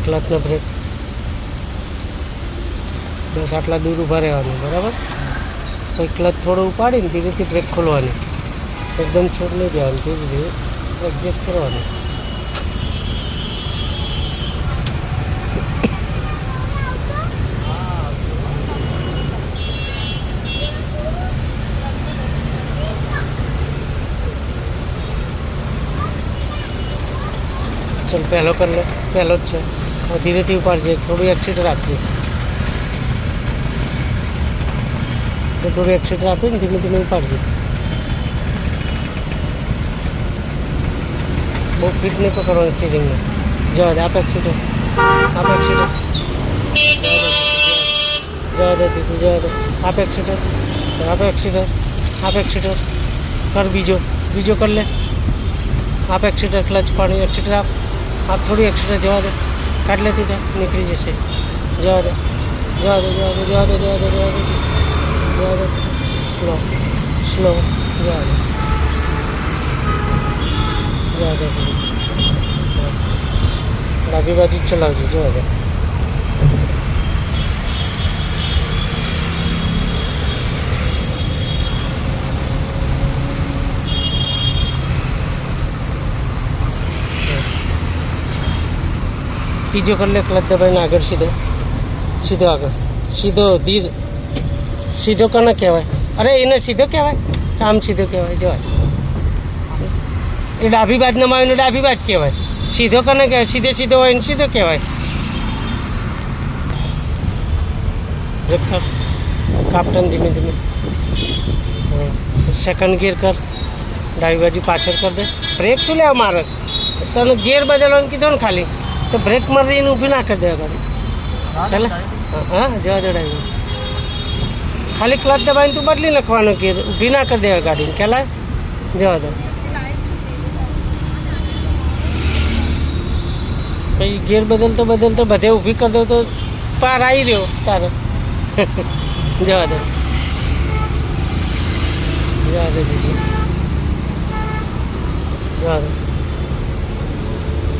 Clutch ને break બસ આટલા દૂર ઊભા રહેવાનું બરાબર. પછી ક્લચ થોડો ઉપાડીને ધીરેથી બ્રેક ખોલવાની, એકદમ છોડ નહીં દેવાનું, ધીરે ધીરે એડજસ્ટ કરવાનું. चल पहलो कर ले, पहलो ज है धीरे थी उपाड़जे, थोड़ी एक्सीटर आपजे तो थोड़ी एक्सीटर आपे ने धीमे धीमे उपाड़जे. बहुत फिट नहीं पकड़ो स्टीयरिंग में. जवा दे आप एक्सीटर, आप एक्सीटर जवा दे दीदी, जवा दे आप एक्सीटर, आप एक्सीटर, आप एक्सीटर कर, बीजो बीजो कर ले. आप एक्सीटर क्लच पानी एक्सीटर आप थोड़ी एक्स्ट्रा जवा दे, काट लेती थे निकली जैसे. जवा दे जवा दे जवा दे जवा दे जवा दे जवा दे जवा दे, स्लो स्लो जवा दे जवा दे. डाबी बाजू चलाओ जी, जवा दे. तीजो कर ले, क्लच दबाई आगे सीधो सीधो आगे सीधो धीज सीधो कने कहेवाय. अरे एने सीधो कहेवाय, आम सीधो कहेवाय. जो ए डाबी बाज नमावे ने डाबी बाज कहेवाय. सीधो कने कहेवाय, सीधे सीधो होय ने सीधो कहेवाय. ब्रेक कर, कापटन धीमे धीमे. सेकंड गियर कर, डाबी बाजू पाछળ कर दे. ब्रेक શું લેવા મારે તને ગિયર બદલવાનું કીધું ને ખાલી, तो ब्रेक मार रही ऊभी ना कर देगा गाड़ी. चल हाँ जवा दे ड्राइवर, खाली क्लच दबाई तू बदली लखवानो कि ऊभी ना कर देगा गाड़ी. कहला जवा दे. भाई गियर बदल तो बधे ऊभी कर दो तो पार आई रहो तारे. जवा दे जवा दे दीदी, जवा दे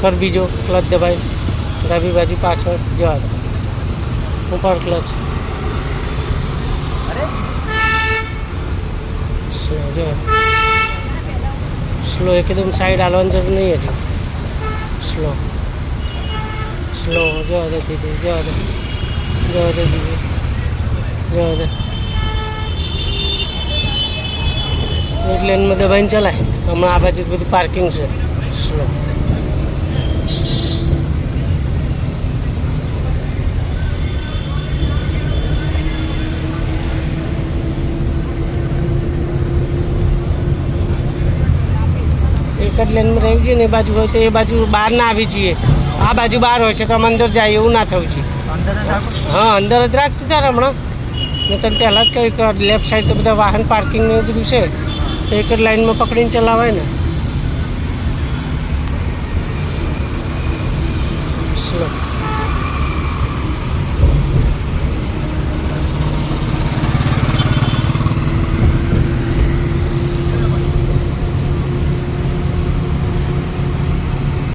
कर, बीजो क्लच दबाई डाबी बाजू पाछળ जवा दे. ऊपर क्लच स्लो जवा, स्लो एकदम साइड आलवानी जरूर नहीं है. स्लो स्लो जवा दे दीदी, जवा दे जवा दे दीदी, जवा दे. एक लेन में दबाई चलाए. हम आ बाजू बधी पार्किंग से. स्लो एक ज लेन में रहવું જોઈએ ને, એ બાજુ હોય તો એ બાજુ બહાર ના આવી જોઈએ. આ બાજુ બહાર હોય છે તો આમ અંદર જાય એવું ના થવું જોઈએ. હા અંદર જ રાખતું તારે હમણાં ને તને પહેલાં જ કહ્યું કે લેફ્ટ સાઈડ તો બધા વાહન પાર્કિંગ ને એવું બધું છે તો એક જ લાઇનમાં પકડીને ચલાવાય ને.